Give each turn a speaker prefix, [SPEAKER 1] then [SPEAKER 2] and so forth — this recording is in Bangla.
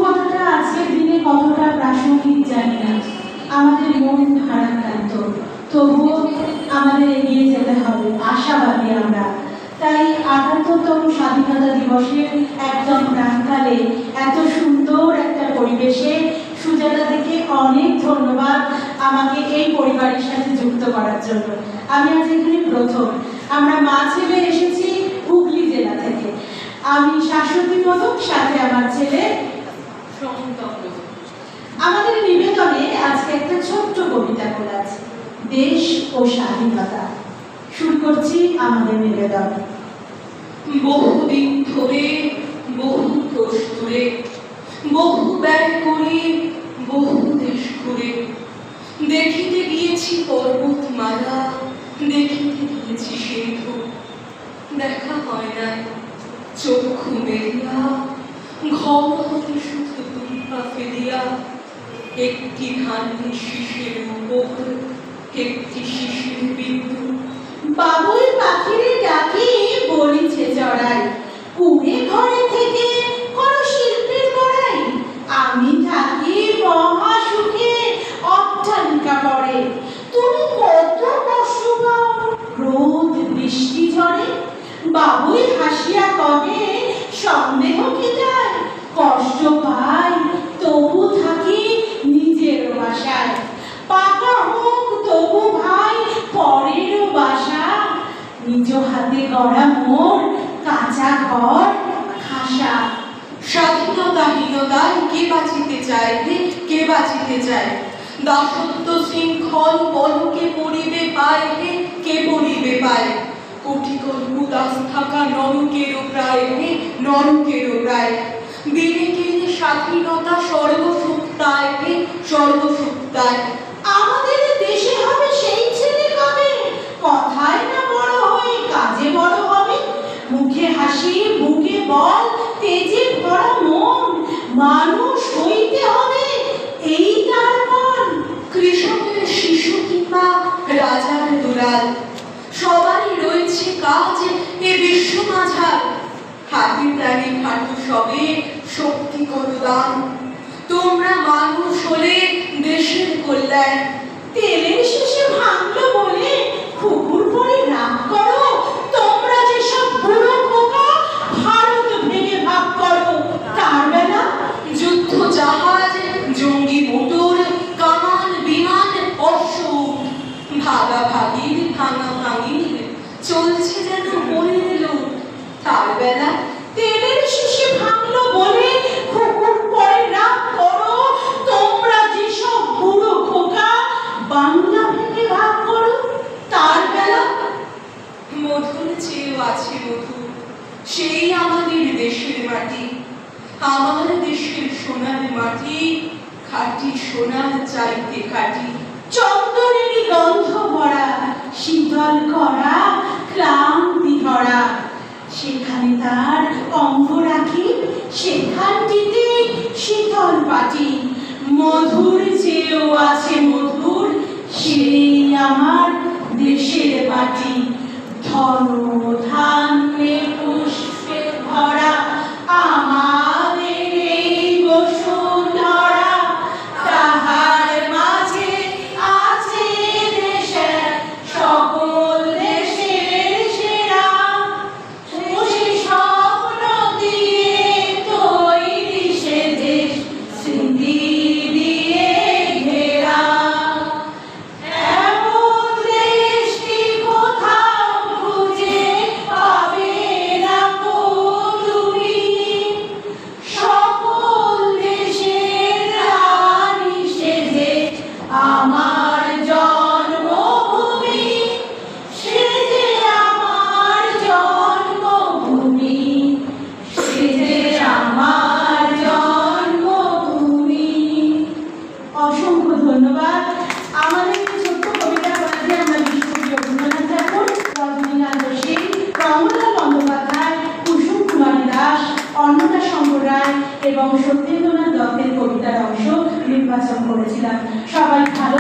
[SPEAKER 1] কথাটা আজকের দিনে কতটা প্রাসঙ্গিক জানি না, আমাদের মন ভারাক্রান্ত, তবুও আমাদের এগিয়ে যেতে হবে, আশাবাদী আমরা। তাই ৭৮তম স্বাধীনতা দিবসের একদম প্রাক্কালে এত সুন্দর একটা পরিবেশে সুজাতা থেকে অনেক ধন্যবাদ আমাকে এই পরিবারের সাথে যুক্ত করার জন্য। আমি আজ এখানে প্রথম, আমরা মা ছেলে এসেছি হুগলি জেলা থেকে। আমি শাশ্বতী পদক, সাথে আমার ছেলে। আমাদের নিবেদনে আজকে একটা ছোট্ট কবিতা বলা আছে, দেশ ও স্বাধীনতা। শুরু করছি আমাদের নিবেদন।
[SPEAKER 2] বহুদিন ধরে, বহু প্রস্তুরে, বহু ব্যয় করে, বহু দেশ ঘুরে দেখিতে গিয়েছি পর্বতমালা, দেখিতে গিয়েছি সিন্ধু। দেখা হয় না, চক্ষু মেলিয়া ঘর হতে শুধু দুর্গা ফেলিয়া একটি ধানের শীষের উপর একটি শিশির বিন্দু।
[SPEAKER 1] বাবুই পাখিরে ডাকি বলিছে চড়াই, কুড়ে ঘরে থেকে কোন শিল্পের গড়াই। আমি থাকি মহা সুখে অট্টালিকা পড়ে, তুমি কত কষ্ট পাও রোদ বৃষ্টি ঝড়ে। বাবুই হাসিয়া কহে সন্দেহ কি তাই, কষ্ট পাই তবু থাকি নিজের বাসায়। পাকা হোক তবু ভাই পরের বাসা, নিজ হাতে গড়া মোর কাঁচা ঘর খাসা।
[SPEAKER 2] স্বাধীনতাহীনতায় কে বাঁচিতে চায় রে, কে বাঁচিতে চায়? দাসত্ব শৃঙ্খল পলকে পড়িবে পায় রে, কে পড়িবে পায়? কোটি কল্পদাস থাকা নরকেরও প্রায় রে, নরকেরও প্রায়। বিবেকের স্বাধীনতা সর্বসুপ্তায় রে, সর্বসুপ্তায়।
[SPEAKER 1] আমাদের দেশে হবে সেই ছেলে কবে, কথায় না বড় হয়ে কাজে বড় হবে। মুখে হাসি বুকে বল তেজে ভরা মন, মানুষ হইতে হবে এই তার মন।
[SPEAKER 2] কৃষকের শিশু কিংবা রাজার দুলাল, সবারই রয়েছে কাজ এ বিশ্ব মাঝার। হাতি প্রাণী খাটু সবে শক্তি করো দান, তোমরা মানুষ হলে দেশের কল্যাণ।
[SPEAKER 1] তেলের শেষে ভাঙলো বলে কুকুর পরে রাগ করো, তোমরা যেসব বুড়ো খোকা ভারত ভেঙে ভাগ করো তার বেলা।
[SPEAKER 2] যুদ্ধ জাহাজ, জঙ্গি মোটর, কামান বিমান, অশ্ব, ভাগাভাগির ভাঙাভাঙির চলছে যেন মনে এলো তার বেলা।
[SPEAKER 1] তেলের শেষে ভাঙলো বলে কুকুর পরে রাগ করো, তোমরা যেসব বুড়ো খোকা বাংলা ভেঙে ভাগ করো তার বেলা।
[SPEAKER 2] মধুর চেয়েও আছে মধু, সেই আমাদের দেশের মাটি। আমার দেশের সোনার মাটি, খাঁটি সোনার চাইতে খাঁটি।
[SPEAKER 1] চন্দনেরই গন্ধ ভরা, শীতল করা ক্লান্তি ভরা। সেখানে তার অঙ্গ রাখি, সেখানটিতে শীতল পাটি। মধুর চেয়েও আছে মধুর, সেই আমার দেশের মাটি। ধন ধান্যে পুষ্পে ভরা আমাদের এই বসুন্ধরা। তাহার মাঝে আছে দেশের সকল দেশের সেরা। সে স্বপ্ন দিয়ে তৈরি সে দেশ, স্মৃতি দিয়ে ঘেরা। এমন দেশটি কোথাও খুঁজে পাবে না কো তুমি, সকল দেশের রানী সে যে আমার জন্মভূমি, সে যে আমার জন্মভূমি, সে যে আমার জন্মভূমি। অসংখ্য ধন্যবাদ। আমাদের এই ছোট্ট কবিতা পড়াতে আমরা বিশ্বকবি রবীন্দ্রনাথ ঠাকুর, রজনীকান্ত সেন, কমলা বন্দ্যোপাধ্যায়, কুসুম কুমারী দাস, অন্নদা শঙ্কর রায় এবং সত্যেন্দ্রনাথ দত্তের কবিতার অংশ নির্বাচন করেছিলাম। সবাই ভালো